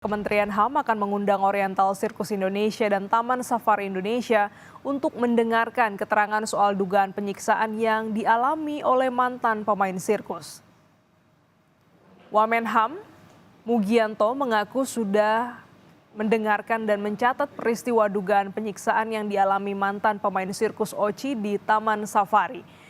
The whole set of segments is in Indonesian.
Kementerian HAM akan mengundang Oriental Sirkus Indonesia dan Taman Safari Indonesia untuk mendengarkan keterangan soal dugaan penyiksaan yang dialami oleh mantan pemain sirkus. Wamenhan Mugianto mengaku sudah mendengarkan dan mencatat peristiwa dugaan penyiksaan yang dialami mantan pemain sirkus Oci di Taman Safari.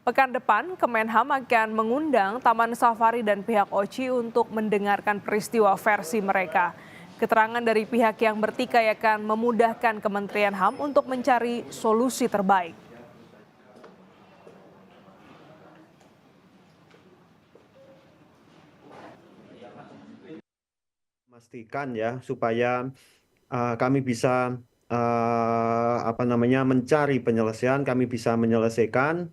Pekan depan, Kemenham akan mengundang Taman Safari dan pihak Oci untuk mendengarkan peristiwa versi mereka. Keterangan dari pihak yang bertikai akan memudahkan Kementerian HAM untuk mencari solusi terbaik. Pastikan ya supaya kami bisa mencari penyelesaian, kami bisa menyelesaikan.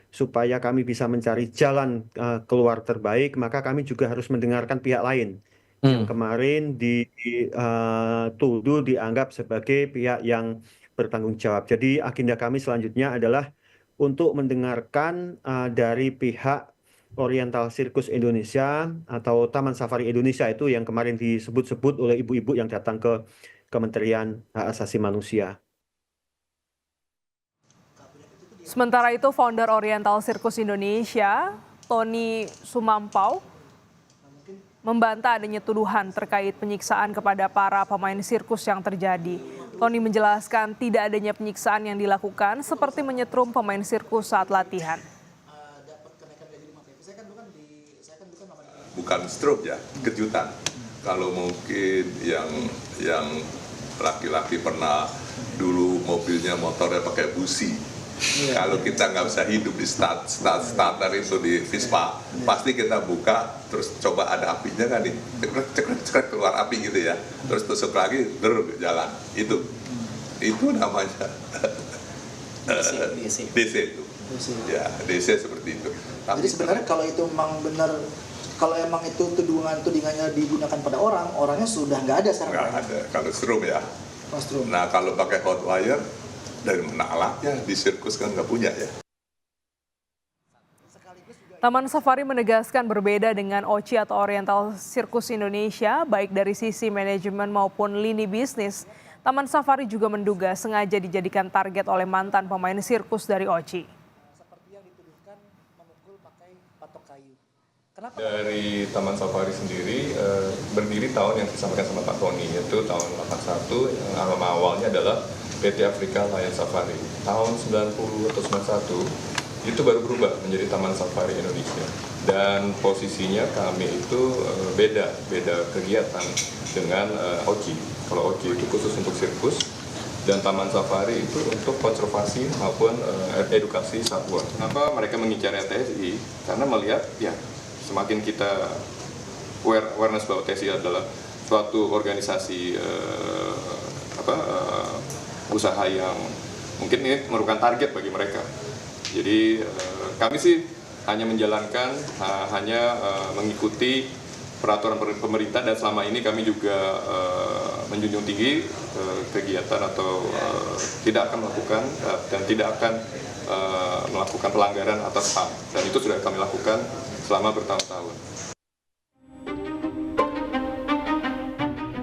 Supaya kami bisa mencari jalan keluar terbaik, maka kami juga harus mendengarkan pihak lain yang kemarin dituduh dianggap sebagai pihak yang bertanggung jawab. Jadi agenda kami selanjutnya adalah untuk mendengarkan dari pihak Oriental Sirkus Indonesia atau Taman Safari Indonesia itu yang kemarin disebut-sebut oleh ibu-ibu yang datang ke Kementerian Hak Asasi Manusia. Sementara itu, founder Oriental Sirkus Indonesia, Tony Sumampau, membantah adanya tuduhan terkait penyiksaan kepada para pemain sirkus yang terjadi. Tony menjelaskan tidak adanya penyiksaan yang dilakukan seperti menyetrum pemain sirkus saat latihan. Bukan stroke ya, kejutan. Kalau mungkin yang laki-laki pernah dulu mobilnya motornya pakai busi. Kalau kita nggak bisa hidup di starter itu di Vespa, pasti kita buka, terus coba ada apinya kan nih, cekrek keluar api gitu ya, terus tusuk lagi, jalan. Itu namanya DC itu. Ya, DC seperti itu. Tapi jadi sebenarnya kalau itu memang benar, kalau emang itu tudingannya digunakan pada orangnya sudah nggak ada sekarang. Nggak ada, kalau strum ya. Nah kalau pakai hot wire, dari mana alatnya di sirkus kan nggak punya ya. Taman Safari menegaskan berbeda dengan Oci atau Oriental Sirkus Indonesia, baik dari sisi manajemen maupun lini bisnis. Taman Safari juga menduga sengaja dijadikan target oleh mantan pemain sirkus dari Oci. Seperti yang dituduhkan memukul pakai patok kayu. Kenapa? Dari Taman Safari sendiri berdiri tahun yang disampaikan sama Pak Tony, yaitu tahun 81, yang awalnya adalah PT Afrika Lion Safari. Tahun 90 atau 91 itu baru berubah menjadi Taman Safari Indonesia. Dan posisinya kami itu beda kegiatan dengan Oci. Kalau Oci itu khusus untuk sirkus dan Taman Safari itu untuk konservasi maupun edukasi satwa. Kenapa mereka mengincar TSI? Karena melihat ya semakin kita awareness bahwa TSI adalah suatu organisasi usaha yang mungkin ini merupakan target bagi mereka. Jadi kami sih hanya menjalankan, mengikuti peraturan pemerintah, dan selama ini kami juga menjunjung tinggi kegiatan atau tidak akan melakukan dan tidak akan melakukan pelanggaran atas HAM, dan itu sudah kami lakukan selama bertahun-tahun.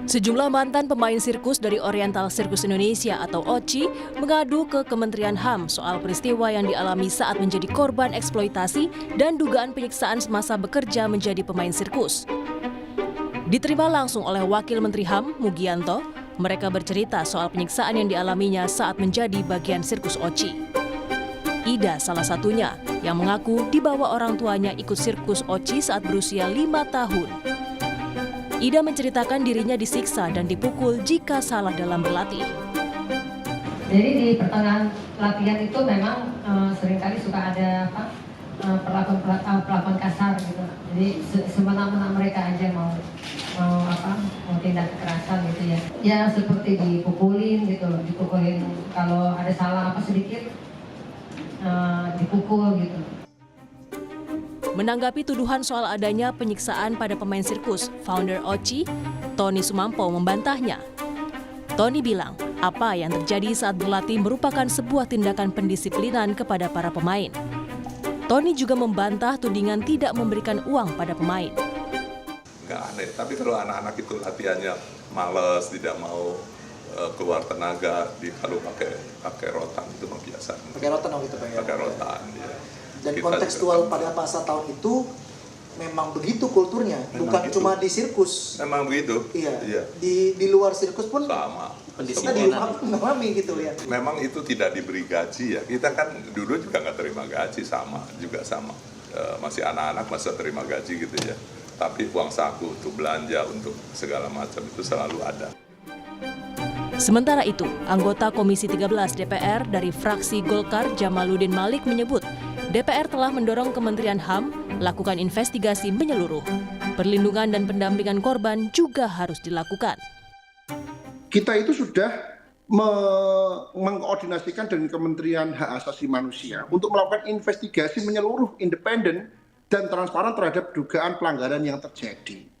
Sejumlah mantan pemain sirkus dari Oriental Sirkus Indonesia atau OCI mengadu ke Kementerian HAM soal peristiwa yang dialami saat menjadi korban eksploitasi dan dugaan penyiksaan semasa bekerja menjadi pemain sirkus. Diterima langsung oleh Wakil Menteri HAM, Mugianto, mereka bercerita soal penyiksaan yang dialaminya saat menjadi bagian sirkus OCI. Ida salah satunya yang mengaku dibawa orang tuanya ikut sirkus OCI saat berusia 5 tahun. Ida menceritakan dirinya disiksa dan dipukul jika salah dalam berlatih. Jadi di pertengahan latihan itu memang seringkali suka ada perlakuan kasar gitu. Jadi semena-mena mereka aja mau tindak kekerasan gitu ya. Ya seperti dipukulin gitu, dipukulin kalau ada salah sedikit dipukul gitu. Menanggapi tuduhan soal adanya penyiksaan pada pemain sirkus, founder Oci, Tony Sumampau membantahnya. Tony bilang, apa yang terjadi saat berlatih merupakan sebuah tindakan pendisiplinan kepada para pemain. Tony juga membantah tudingan tidak memberikan uang pada pemain. nggak aneh. Tapi kalau anak-anak itu latihannya males, tidak mau keluar tenaga, kalau pakai rotan itu mah biasa. Pakai rotan waktu itu Pak ya? Pakai rotan, ya. Dan Kita kontekstual juga pada masa tahun itu memang begitu kulturnya, bukan gitu. cuma di sirkus. Memang begitu. Iya. Di luar sirkus pun Sama. kita memahami gitu ya. Memang itu tidak diberi gaji ya. Kita kan dulu juga nggak terima gaji, sama. Masih anak-anak masa terima gaji gitu ya. Tapi uang saku untuk belanja, untuk segala macam itu selalu ada. Sementara itu, anggota Komisi 13 DPR dari fraksi Golkar Jamaluddin Malik menyebut DPR telah mendorong Kementerian HAM lakukan investigasi menyeluruh. Perlindungan dan pendampingan korban juga harus dilakukan. Kita itu sudah mengkoordinasikan dengan Kementerian Hak Asasi Manusia untuk melakukan investigasi menyeluruh, independen, dan transparan terhadap dugaan pelanggaran yang terjadi.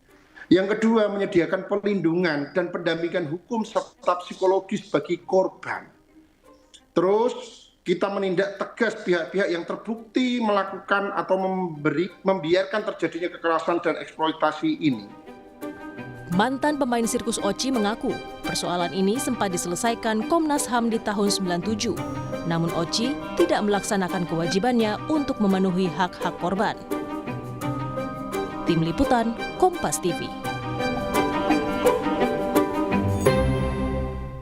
Yang kedua, menyediakan perlindungan dan pendampingan hukum serta psikologis bagi korban. Terus, kita menindak tegas pihak-pihak yang terbukti melakukan atau membiarkan terjadinya kekerasan dan eksploitasi ini. Mantan pemain sirkus Oci mengaku persoalan ini sempat diselesaikan Komnas HAM di tahun 97. Namun Oci tidak melaksanakan kewajibannya untuk memenuhi hak-hak korban. Tim Liputan, Kompas TV.